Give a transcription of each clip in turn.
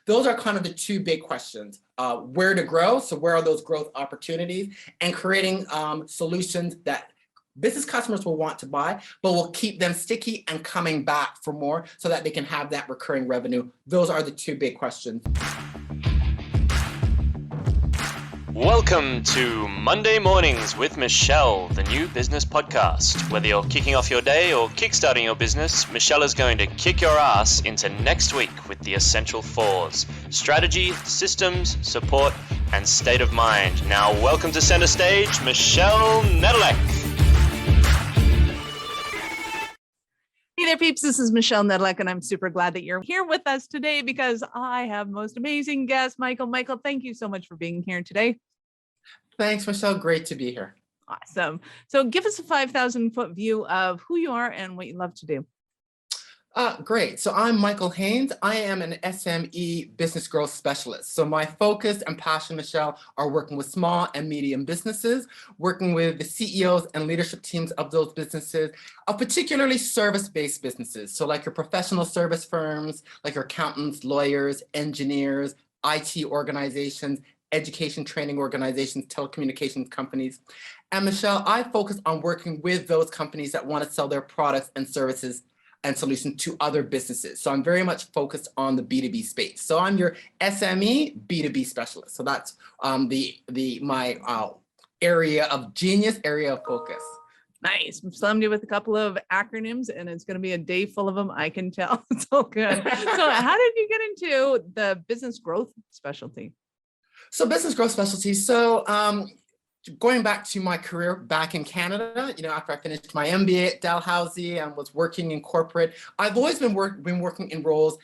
Those are kind of the two big questions. Where to grow, so where are those growth opportunities, and creating solutions that business customers will want to buy, but will keep them sticky and coming back for more so that they can have that recurring revenue. Those are the two big questions. Welcome to Monday Mornings with Michelle, the new business podcast. Whether you're kicking off your day or kickstarting your business, Michelle is going to kick your ass into next week with the essential fours: strategy, systems, support, and state of mind. Now, welcome to center stage, Michelle Nedelec. Hey there, peeps. This is Michelle Nedelec, and I'm super glad that you're here with us today because I have most amazing guest, Michael. Michael, thank you so much for being here today. Thanks, Michelle. Great to be here. Awesome. So give us a 5,000-foot view of who you are and what you love to do. Great. So I'm Michael Haynes. I am an SME business growth specialist. So my focus and passion, Michelle, are working with small and medium businesses, working with the CEOs and leadership teams of those businesses, particularly service-based businesses. So like your professional service firms, like your accountants, lawyers, engineers, IT organizations, education training organizations, telecommunications companies. And Michelle, I focus on working with those companies that want to sell their products and services and solutions to other businesses. So I'm very much focused on the B2B space. So I'm your SME B2B specialist. So that's my area of genius, area of focus. Nice. Slammed you with a couple of acronyms, and it's going to be a day full of them. I can tell. It's all good. So how did you get into the business growth specialty? So business growth specialty. So going back to my career back in Canada, after I finished my MBA at Dalhousie and was working in corporate, I've always been working in roles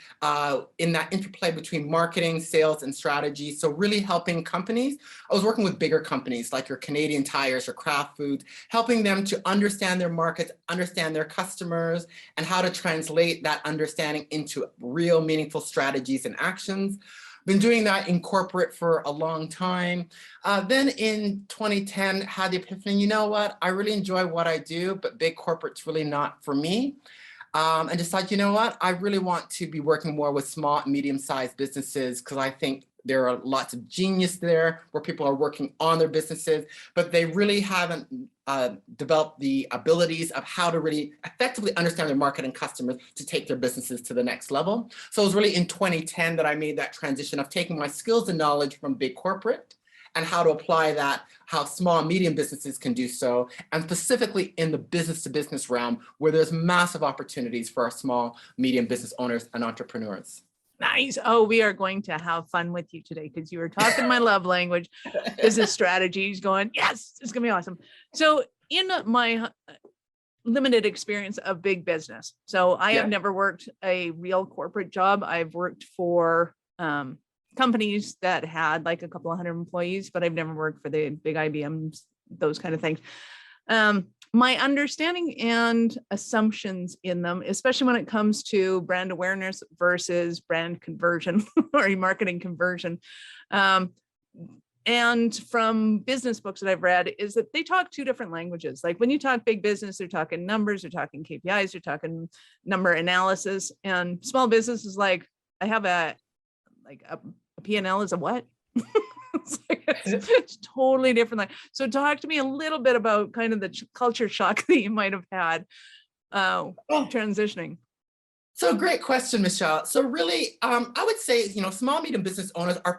in that interplay between marketing, sales, and strategy. So really helping companies. I was working with bigger companies like your Canadian Tires or Kraft Foods, helping them to understand their markets, understand their customers, and how to translate that understanding into real meaningful strategies and actions. Been doing that in corporate for a long time. Then in 2010, had the epiphany, you know what, I really enjoy what I do, but big corporate's really not for me. And decided, you know what, I really want to be working more with small and medium-sized businesses because I think there are lots of genius there where people are working on their businesses, but they really haven't developed the abilities of how to really effectively understand their market and customers to take their businesses to the next level. So it was really in 2010 that I made that transition of taking my skills and knowledge from big corporate and how to apply that, how small and medium businesses can do so, and specifically in the business-to-business realm where there's massive opportunities for our small, medium business owners and entrepreneurs. Nice. Oh, we are going to have fun with you today because you were talking my love language, business strategies, going, yes, it's going to be awesome. So in my limited experience of big business, so I have never worked a real corporate job. I've worked for companies that had like a couple of hundred employees, but I've never worked for the big IBMs, those kind of things. My understanding and assumptions in them, especially when it comes to brand awareness versus brand conversion or marketing conversion, and from business books that I've read, is that they talk two different languages. Like when you talk big business, they're talking numbers, they're talking KPIs, they're talking number analysis, and small business is like, I have a P&L is a what? It's totally different. So talk to me a little bit about kind of the culture shock that you might have had transitioning. So great question, Michelle. So really, I would say, small, medium business owners are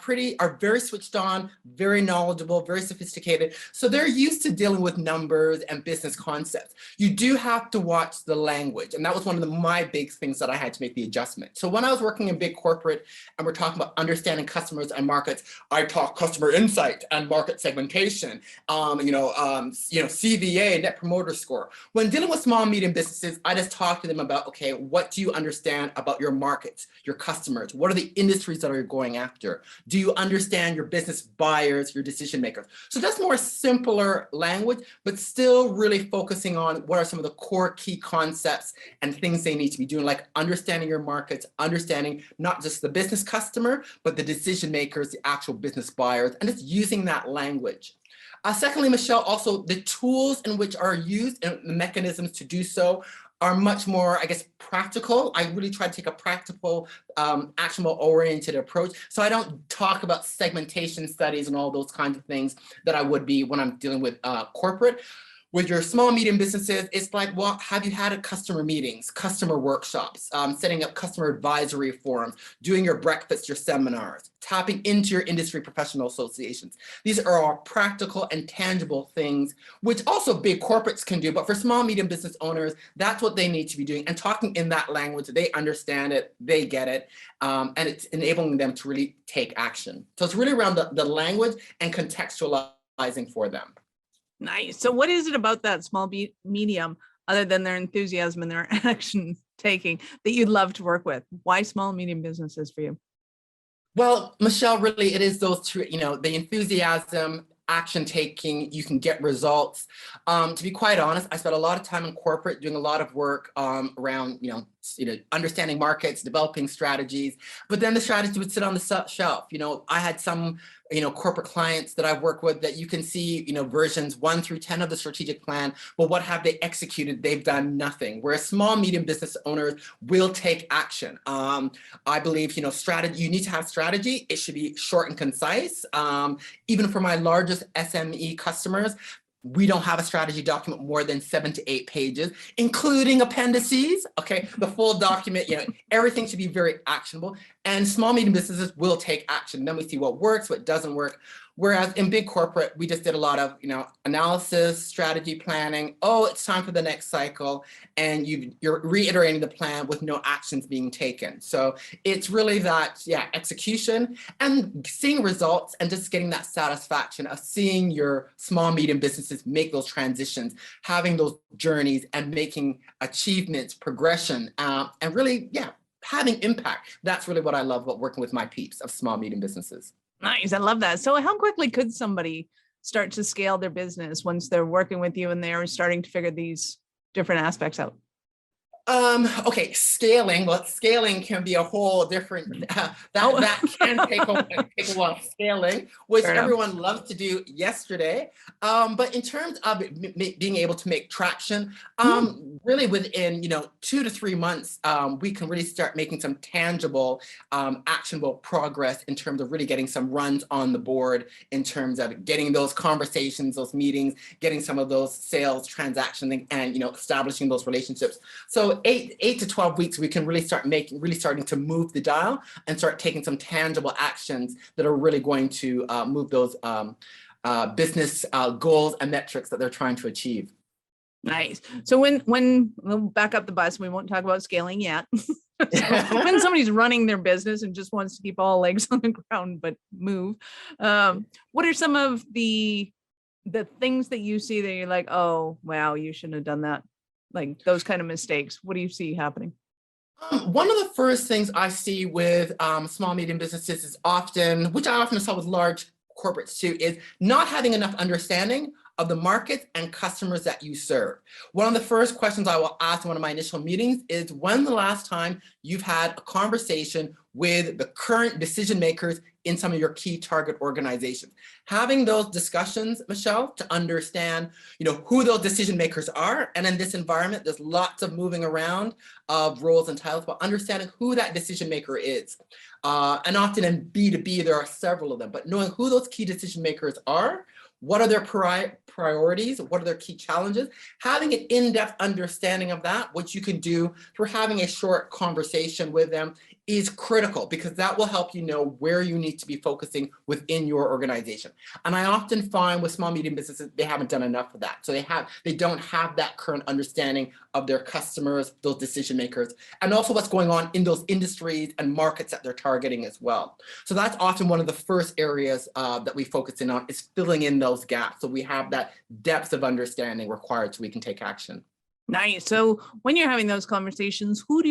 very switched on, very knowledgeable, very sophisticated. So they're used to dealing with numbers and business concepts. You do have to watch the language. And that was one of my big things that I had to make the adjustment. So when I was working in big corporate and we're talking about understanding customers and markets, I talk customer insight and market segmentation, CVA, net promoter score. When dealing with small, medium businesses, I just talk to them about, okay, what do you understand about your markets, your customers? What are the industries that you're going after? Do you understand your business buyers, your decision makers? So that's more simpler language, but still really focusing on what are some of the core key concepts and things they need to be doing, like understanding your markets, understanding not just the business customer, but the decision makers, the actual business buyers, and just using that language. Secondly, Michelle, also the tools in which are used and the mechanisms to do so are much more, I guess, practical. I really try to take a practical, actionable oriented approach. So I don't talk about segmentation studies and all those kinds of things that I would be when I'm dealing with corporate. With your small, medium businesses, it's like, well, have you had customer meetings, customer workshops, setting up customer advisory forums, doing your breakfasts, your seminars, tapping into your industry professional associations. These are all practical and tangible things, which also big corporates can do. But for small, medium business owners, that's what they need to be doing and talking in that language. They understand it, they get it, and it's enabling them to really take action. So it's really around the language and contextualizing for them. Nice. So what is it about that small medium, other than their enthusiasm and their action taking, that you'd love to work with? Why small, medium businesses for you? Well, Michelle, really, it is those two, the enthusiasm, action taking, you can get results. To be quite honest, I spent a lot of time in corporate doing a lot of work around, understanding markets, developing strategies, but then the strategy would sit on the shelf. I had some, corporate clients that I've worked with that you can see, versions 1 through 10 of the strategic plan, but what have they executed? They've done nothing. Whereas small, medium business owners will take action. I believe, strategy, you need to have strategy. It should be short and concise. Even for my largest SME customers, we don't have a strategy document more than 7 to 8 pages, including appendices. Okay, the full document, everything should be very actionable. And small, medium businesses will take action. Then we see what works, what doesn't work. Whereas in big corporate, we just did a lot of, analysis, strategy planning. Oh, it's time for the next cycle. And you're reiterating the plan with no actions being taken. So it's really that, execution and seeing results and just getting that satisfaction of seeing your small, medium businesses make those transitions, having those journeys and making achievements, progression, and really, having impact. That's really what I love about working with my peeps of small, medium businesses. Nice. I love that. So how quickly could somebody start to scale their business once they're working with you and they're starting to figure these different aspects out? Okay, scaling. Well, scaling can be a whole different, that can take a while, scaling, which everyone loves to do yesterday. But in terms of being able to make traction, really within, 2 to 3 months, we can really start making some tangible, actionable progress in terms of really getting some runs on the board, in terms of getting those conversations, those meetings, getting some of those sales transactions and, establishing those relationships. So 8 to 12 weeks, we can really starting to move the dial and start taking some tangible actions that are really going to move those business goals and metrics that they're trying to achieve. Nice. So when we'll back up the bus, we won't talk about scaling yet. When somebody's running their business and just wants to keep all legs on the ground but move, what are some of the things that you see that you're like, oh wow, you shouldn't have done that? Like those kind of mistakes. What do you see happening? One of the first things I see with small, medium businesses is often, which I often saw with large corporates too, is not having enough understanding of the markets and customers that you serve. One of the first questions I will ask in one of my initial meetings is, when the last time you've had a conversation with the current decision makers in some of your key target organizations? Having those discussions, Michelle, to understand, who those decision makers are. And in this environment, there's lots of moving around of roles and titles, but understanding who that decision maker is. And often in B2B, there are several of them, but knowing who those key decision makers are, what are their priorities? What are their key challenges? Having an in-depth understanding of that, which you can do through having a short conversation with them, is critical, because that will help you know where you need to be focusing within your organization. And I often find with small, medium businesses, they haven't done enough of that. So they don't have that current understanding of their customers, those decision makers, and also what's going on in those industries and markets that they're targeting as well. So that's often one of the first areas that we focus in on, is filling in those gaps. So we have that depth of understanding required so we can take action. Nice. So when you're having those conversations, who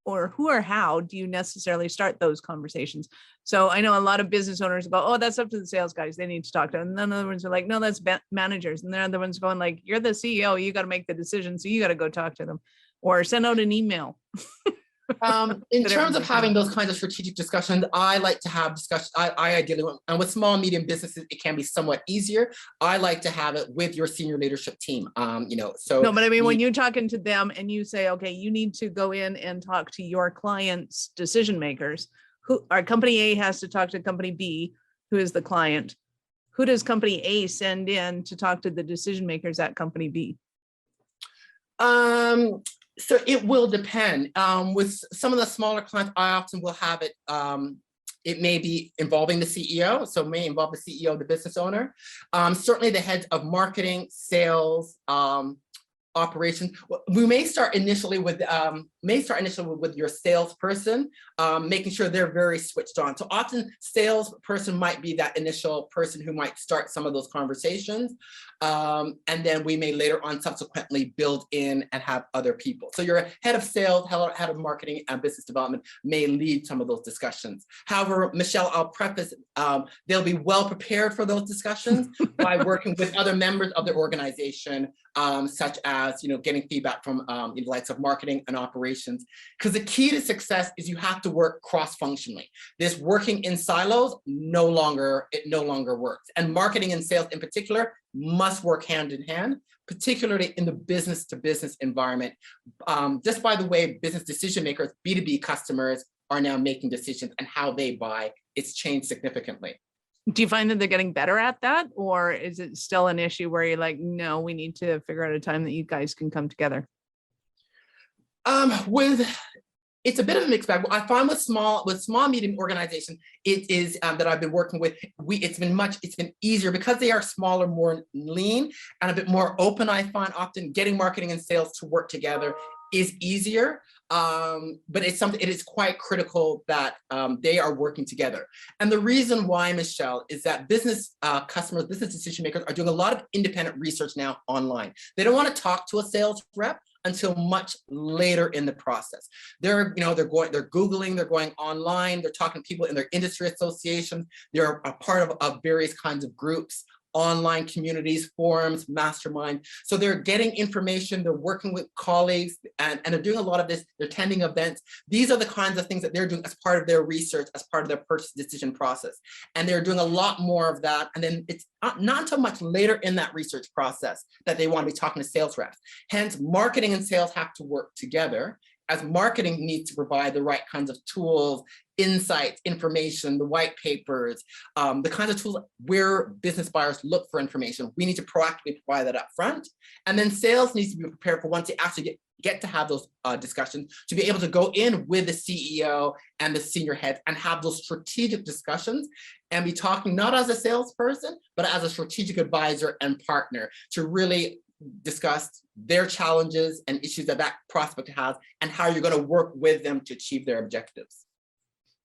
or how do you necessarily start those conversations? So I know a lot of business owners go, oh, that's up to the sales guys, they need to talk to them. And then other ones are like, no, that's managers. And then other ones going like, you're the CEO, you got to make the decision, so you got to go talk to them or send out an email. In That terms of everybody having can- those kinds of strategic discussions, I like to have discussions. I ideally, and with small, medium businesses, it can be somewhat easier. I like to have it with your senior leadership team. So No, but I mean, when you're talking to them and you say, okay, you need to go in and talk to your clients' decision makers, who our company A has to talk to company B, who is the client. Who does company A send in to talk to the decision makers at company B? So it will depend. With some of the smaller clients, I often will have it. It may be involving the CEO, so it may involve the CEO, the business owner. Certainly the heads of marketing, sales, operations. We may start initially with your salesperson, making sure they're very switched on. So often salesperson might be that initial person who might start some of those conversations. And then we may later on subsequently build in and have other people. So your head of sales, head of marketing and business development may lead some of those discussions. However, Michelle, I'll preface, they'll be well prepared for those discussions by working with other members of the organization, such as getting feedback from the likes of marketing and operations. Because the key to success is you have to work cross-functionally. This working in silos no longer works. And marketing and sales in particular must work hand in hand, particularly in the business to business environment. Just by the way, business decision makers, B2B customers are now making decisions and how they buy, it's changed significantly. Do you find that they're getting better at that? Or is it still an issue where you're like, no, we need to figure out a time that you guys can come together? It's a bit of a mixed bag. I find with small, medium organizations, it is that I've been working with, it's been easier because they are smaller, more lean, and a bit more open. I find often getting marketing and sales to work together is easier. But it is quite critical that they are working together. And the reason why, Michelle, is that business customers, business decision makers are doing a lot of independent research now online. They don't want to talk to a sales rep until much later in the process. They're Googling, they're going online, they're talking to people in their industry associations, they're a part of various kinds of groups, online communities, forums, mastermind. So they're getting information, they're working with colleagues, and they're doing a lot of this, they're attending events. These are the kinds of things that they're doing as part of their research, as part of their purchase decision process. And they're doing a lot more of that. And then it's not until much later in that research process that they want to be talking to sales reps. Hence, marketing and sales have to work together, as marketing needs to provide the right kinds of tools, insights, information, the white papers, the kinds of tools where business buyers look for information. We need to proactively provide that up front. And then sales needs to be prepared for once they actually get to have those discussions, to be able to go in with the CEO and the senior heads and have those strategic discussions and be talking not as a salesperson, but as a strategic advisor and partner to really discuss their challenges and issues that prospect has and how you're going to work with them to achieve their objectives.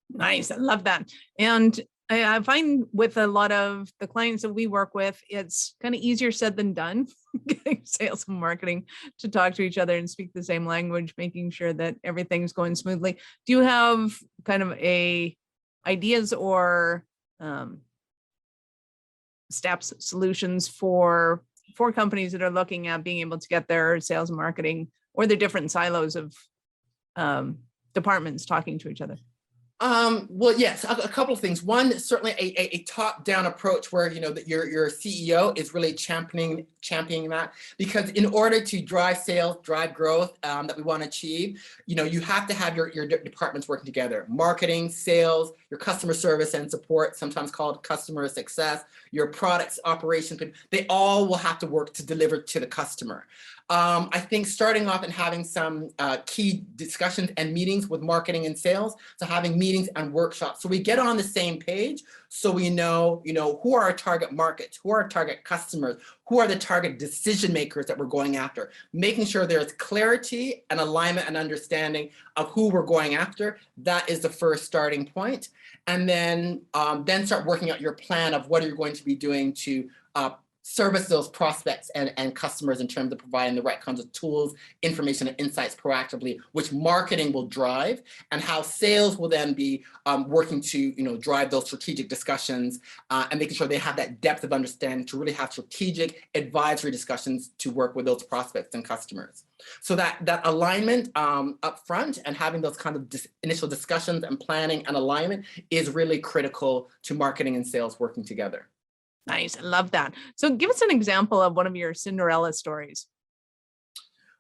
Nice. I love that. And I find with a lot of the clients that we work with, it's kind of easier said than done, getting sales and marketing to talk to each other and speak the same language, making sure that everything's going smoothly. Do you have kind of ideas or steps, solutions for companies that are looking at being able to get their sales and marketing or the different silos of departments talking to each other? Well, yes, a couple of things. One, certainly a top-down approach where that your CEO is really championing that, because in order to drive sales, drive growth that we want to achieve, you have to have your departments working together. Marketing, sales, your customer service and support, sometimes called customer success, your products, operations, they all will have to work to deliver to the customer. I think starting off and having some key discussions and meetings with marketing and sales, so having meetings and workshops so we get on the same page, so we know who are our target markets, who are our target customers, who are the target decision makers that we're going after, making sure there's clarity and alignment and understanding of who we're going after. That is the first starting point. And then start working out your plan of what you're going to be doing to service those prospects and customers in terms of providing the right kinds of tools, information, and insights proactively, which marketing will drive, and how sales will then be working to drive those strategic discussions and making sure they have that depth of understanding to really have strategic advisory discussions to work with those prospects and customers. So that alignment up front and having those kind of initial discussions and planning and alignment is really critical to marketing and sales working together. Nice. I love that. So give us an example of one of your Cinderella stories.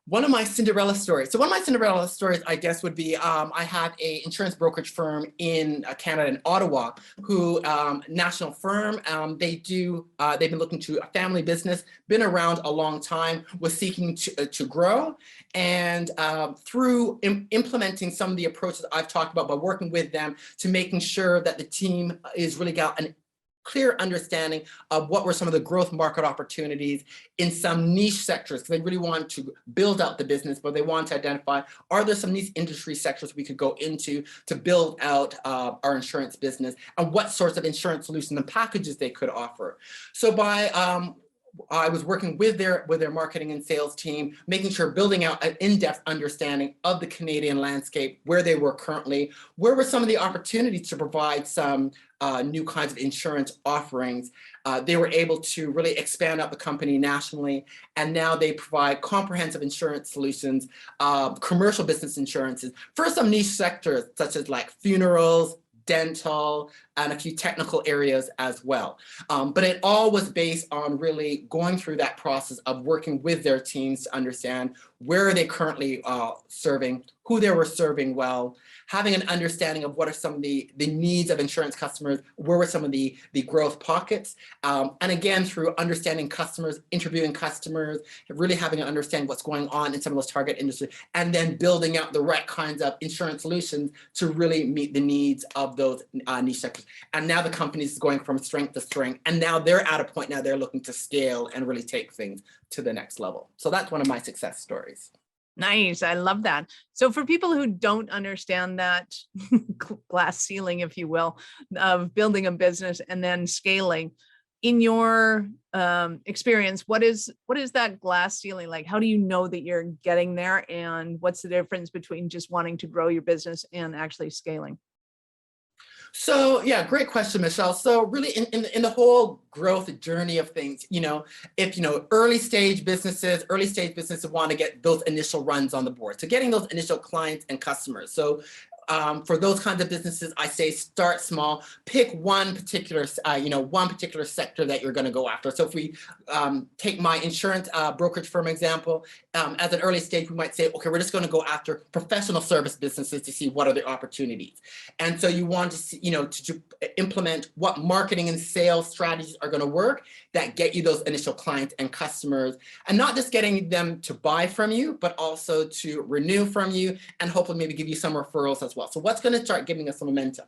One of my Cinderella stories. So one of my Cinderella stories, I guess, would be I had a insurance brokerage firm in Canada, in Ottawa, who national firm. They've been looking to a family business, been around a long time, was seeking to grow, and through implementing some of the approaches I've talked about by working with them to making sure that the team is really got an clear understanding of what were some of the growth market opportunities in some niche sectors, because they really want to build out the business, but they want to identify, are there some niche industry sectors we could go into to build out our insurance business, and what sorts of insurance solutions and packages they could offer. So I was working with their marketing and sales team, making sure building out an in-depth understanding of the Canadian landscape, where they were currently, where were some of the opportunities to provide some new kinds of insurance offerings. They were able to really expand out the company nationally, and now they provide comprehensive insurance solutions, commercial business insurances for some niche sectors such as like funerals, dental, and a few technical areas as well. But it all was based on really going through that process of working with their teams to understand where are they currently serving, who they were serving well, having an understanding of what are some of the needs of insurance customers, where were some of the growth pockets, and again, through understanding customers, interviewing customers, really having an understanding what's going on in some of those target industries, and then building out the right kinds of insurance solutions to really meet the needs of those niche sectors. And now the company is going from strength to strength, and now they're at a point now they're looking to scale and really take things to the next level. So that's one of my success stories. Nice. I love that. So for people who don't understand that glass ceiling, if you will, of building a business and then scaling, in your experience, what is that glass ceiling like? How do you know that you're getting there? And what's the difference between just wanting to grow your business and actually scaling? So yeah, great question, Michelle. So really in the whole growth journey of things, if early stage businesses want to get those initial runs on the board. So getting those initial clients and customers. So for those kinds of businesses, I say start small, pick one particular sector that you're going to go after. So if we take my insurance brokerage firm example, as an early stage, we might say, okay, we're just going to go after professional service businesses to see what are the opportunities. And so you want to see, to implement what marketing and sales strategies are going to work that get you those initial clients and customers, and not just getting them to buy from you, but also to renew from you and hopefully maybe give you some referrals as well. So what's going to start giving us some momentum?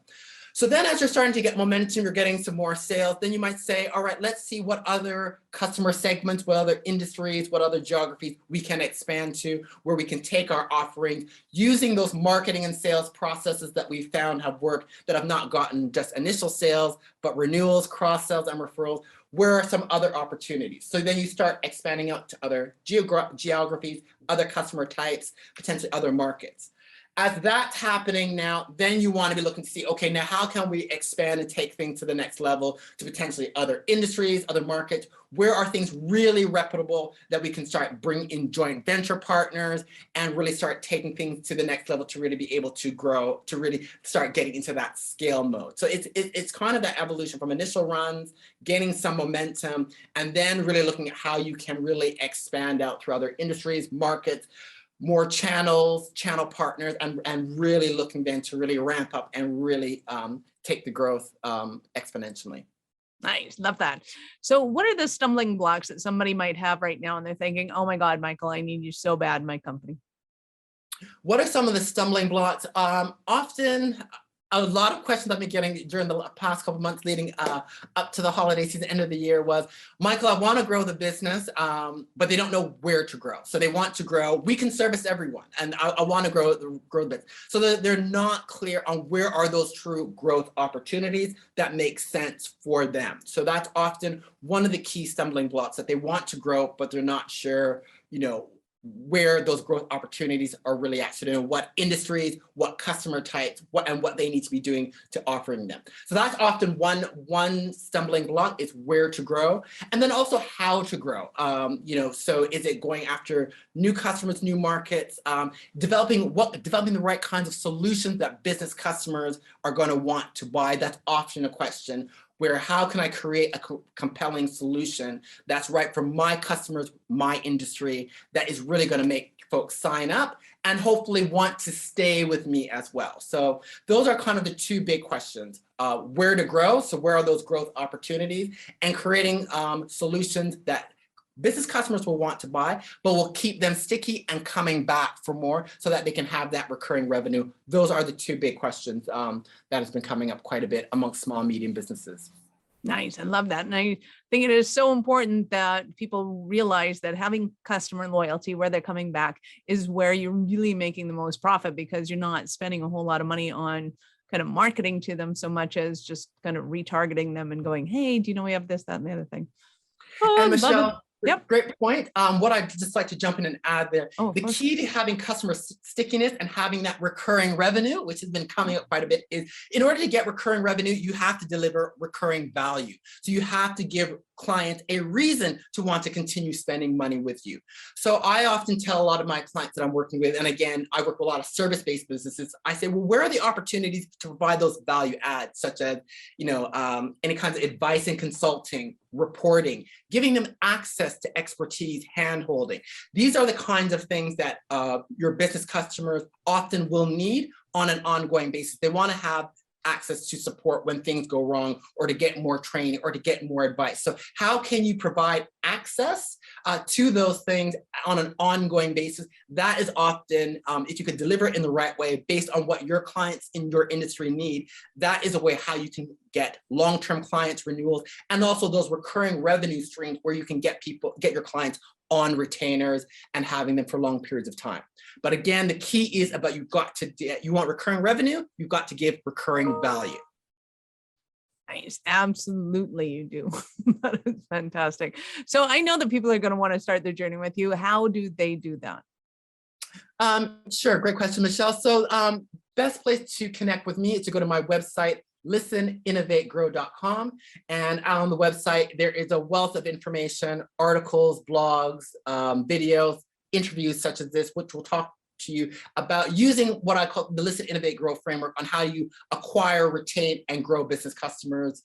So then as you're starting to get momentum, you're getting some more sales, then you might say, all right, let's see what other customer segments, what other industries, what other geographies we can expand to, where we can take our offerings using those marketing and sales processes that we found have worked, that have not gotten just initial sales, but renewals, cross sales, and referrals. Where are some other opportunities? So then you start expanding out to other geographies, other customer types, potentially other markets. As that's happening now, then you want to be looking to see, okay, now how can we expand and take things to the next level to potentially other industries, other markets? Where are things really reputable that we can start bringing in joint venture partners and really start taking things to the next level to really be able to grow, to really start getting into that scale mode. So it's kind of that evolution from initial runs, gaining some momentum, and then really looking at how you can really expand out through other industries, markets, more channels, channel partners, and really looking then to really ramp up and really take the growth exponentially. Nice. Love that. So what are the stumbling blocks that somebody might have right now and they're thinking, oh my God, Michael, I need you so bad in my company? What are some of the stumbling blocks? Often a lot of questions I've been getting during the past couple of months leading up to the holiday season, end of the year was, Michael, I want to grow the business, but they don't know where to grow. So they want to grow. We can service everyone, and I want to grow the business. So they're not clear on where are those true growth opportunities that make sense for them. So that's often one of the key stumbling blocks, that they want to grow, but they're not sure, where those growth opportunities are really at. So what industries, what customer types, what they need to be doing to offering them. So that's often one stumbling block, is where to grow, and then also how to grow. So is it going after new customers, new markets, developing the right kinds of solutions that business customers are going to want to buy? That's often a question, where how can I create a compelling solution that's right for my customers, my industry, that is really going to make folks sign up and hopefully want to stay with me as well. So those are kind of the two big questions: where to grow, so where are those growth opportunities, and creating solutions that business customers will want to buy, but will keep them sticky and coming back for more, so that they can have that recurring revenue. Those are the two big questions that has been coming up quite a bit amongst small, medium businesses. Nice. I love that. And I think it is so important that people realize that having customer loyalty, where they're coming back, is where you're really making the most profit, because you're not spending a whole lot of money on kind of marketing to them so much as just kind of retargeting them and going, hey, do you know we have this, that, and the other thing. Oh, and Michelle, yep. Great point. What I'd just like to jump in and add there, the key to having customer stickiness and having that recurring revenue, which has been coming up quite a bit, is in order to get recurring revenue, you have to deliver recurring value. So you have to give clients a reason to want to continue spending money with you. So I often tell a lot of my clients that I'm working with, and again, I work with a lot of service-based businesses, I say, well, where are the opportunities to provide those value adds, such as, any kinds of advice and consulting, reporting, giving them access to expertise, hand-holding. These are the kinds of things that your business customers often will need on an ongoing basis. They want to have access to support when things go wrong, or to get more training, or to get more advice. So how can you provide access to those things on an ongoing basis? That is often, if you could deliver it in the right way based on what your clients in your industry need, that is a way how you can get long-term clients, renewals, and also those recurring revenue streams where you can get your clients on retainers and having them for long periods of time. But again, the key is about you want recurring revenue, you've got to give recurring value. Nice. Absolutely, you do. That is fantastic. So I know that people are going to want to start their journey with you. How do they do that? Sure. Great question, Michelle. So best place to connect with me is to go to my website, listeninnovategrow.com. And on the website, there is a wealth of information, articles, blogs, videos, interviews such as this, which will talk to you about using what I call the Listen, Innovate, Grow framework on how you acquire, retain, and grow business customers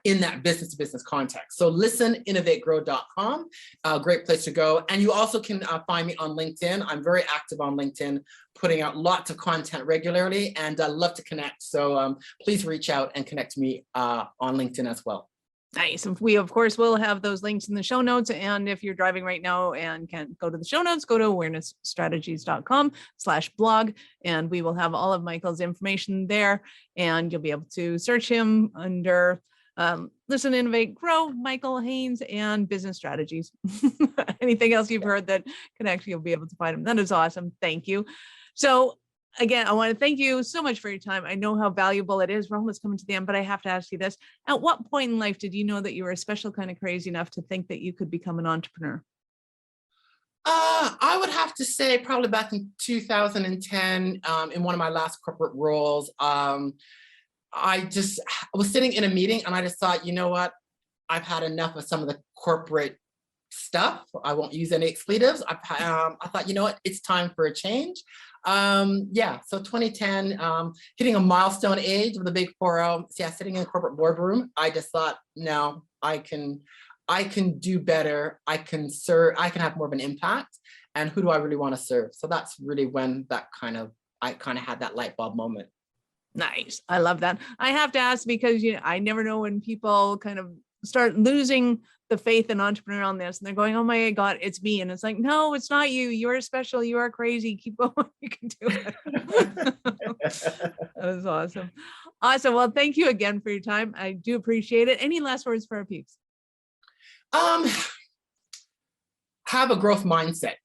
in that business-to-business context. So listeninnovategrow.com, a great place to go. And you also can find me on LinkedIn. I'm very active on LinkedIn, putting out lots of content regularly, and I love to connect. So please reach out and connect to me on LinkedIn as well. Nice. And we, of course, will have those links in the show notes. And if you're driving right now and can't go to the show notes, go to awarenessstrategies.com/blog. And we will have all of Michael's information there. And you'll be able to search him under Listen, Innovate, Grow, Michael Haynes, and Business Strategies. Anything else you've heard that connects, you'll be able to find him. That is awesome. Thank you. So again, I want to thank you so much for your time. I know how valuable it is. We're almost coming to the end, but I have to ask you this. At what point in life did you know that you were a special kind of crazy enough to think that you could become an entrepreneur? I would have to say probably back in 2010, in one of my last corporate roles. I was sitting in a meeting and I just thought, you know what? I've had enough of some of the corporate stuff. I won't use any expletives. I thought, you know what? It's time for a change. So 2010, hitting a milestone age with a big 4-0. So yeah, sitting in a corporate boardroom, I just thought, no, I can do better. I can serve, I can have more of an impact. And who do I really want to serve? So that's really when I kind of had that light bulb moment. Nice. I love that. I have to ask because, I never know when people kind of start losing the faith in entrepreneurialness and they're going, oh my God, it's me. And it's like, no, it's not you. You're special. You are crazy. Keep going. You can do it. That is awesome. Awesome. Well, thank you again for your time. I do appreciate it. Any last words for our peeps? Have a growth mindset.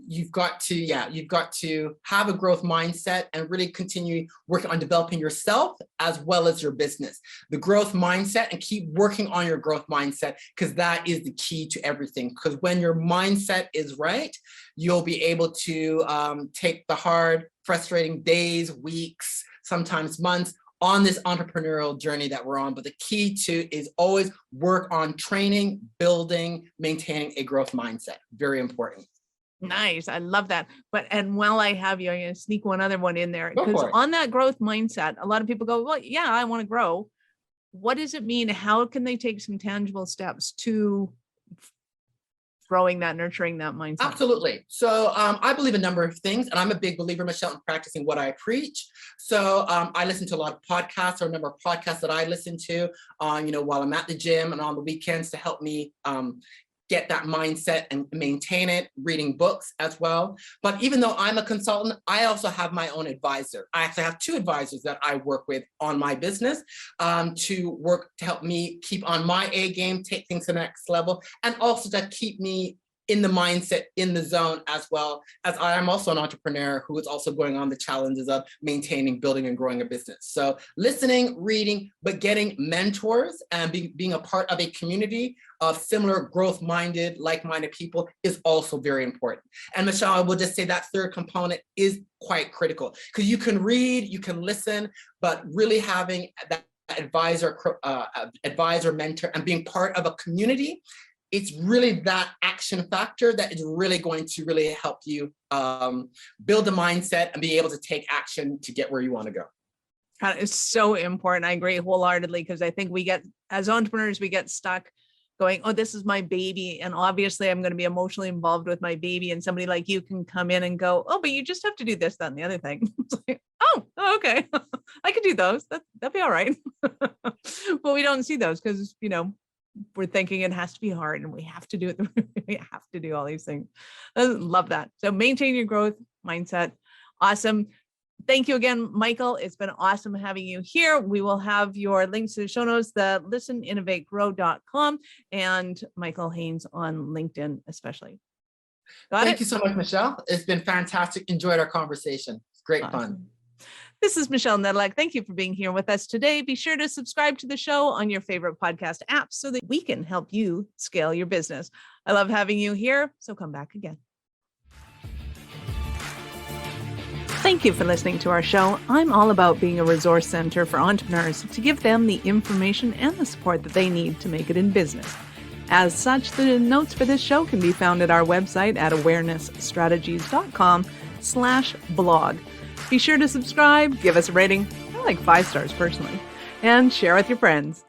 You've got to have a growth mindset and really continue working on developing yourself as well as your business. The growth mindset, and keep working on your growth mindset, because that is the key to everything. Because when your mindset is right, you'll be able to take the hard, frustrating days, weeks, sometimes months on this entrepreneurial journey that we're on. But the key is always work on training, building, maintaining a growth mindset. Very important. Nice. I love that. And while I have you, I'm going to sneak one other one in there, Go because for it. on that growth mindset, a lot of people go, well, yeah, I want to grow. What does it mean? How can they take some tangible steps to growing that, nurturing that mindset? Absolutely. So I believe a number of things, and I'm a big believer, Michelle, in practicing what I preach. So I listen to a lot of podcasts, or a number of podcasts that I listen to while I'm at the gym and on the weekends to help me get that mindset and maintain it, reading books as well. But even though I'm a consultant, I also have my own advisor. I actually have 2 advisors that I work with on my business to help me keep on my A game, take things to the next level, and also to keep me in the mindset, in the zone, as well as I am also an entrepreneur who is also going on the challenges of maintaining, building, and growing a business. So listening, reading, but getting mentors and being a part of a community of similar growth-minded, like-minded people is also very important. And Michelle, I will just say that third component is quite critical, because you can read, you can listen, but really having that advisor, mentor, and being part of a community, it's really that action factor that is really going to really help you build a mindset and be able to take action to get where you want to go. That is so important. I agree wholeheartedly, because I think as entrepreneurs, we get stuck going, oh, this is my baby. And obviously I'm going to be emotionally involved with my baby. And somebody like you can come in and go, oh, but you just have to do this, that, and the other thing. It's like, oh, okay. I could do those. That'd be all right. But we don't see those because, we're thinking it has to be hard and we have to do it. We have to do all these things. I love that. So maintain your growth mindset. Awesome. Thank you again, Michael. It's been awesome having you here. We will have your links to the show notes, the listeninnovategrow.com, and Michael Haynes on LinkedIn, especially. Thank you so much, Michelle. It's been fantastic. Enjoyed our conversation. It's great fun. This is Michelle Nedlak. Thank you for being here with us today. Be sure to subscribe to the show on your favorite podcast app so that we can help you scale your business. I love having you here, so come back again. Thank you for listening to our show. I'm all about being a resource center for entrepreneurs to give them the information and the support that they need to make it in business. As such, the notes for this show can be found at our website at awarenessstrategies.com/blog. Be sure to subscribe, give us a rating. I like 5 stars personally, and share with your friends.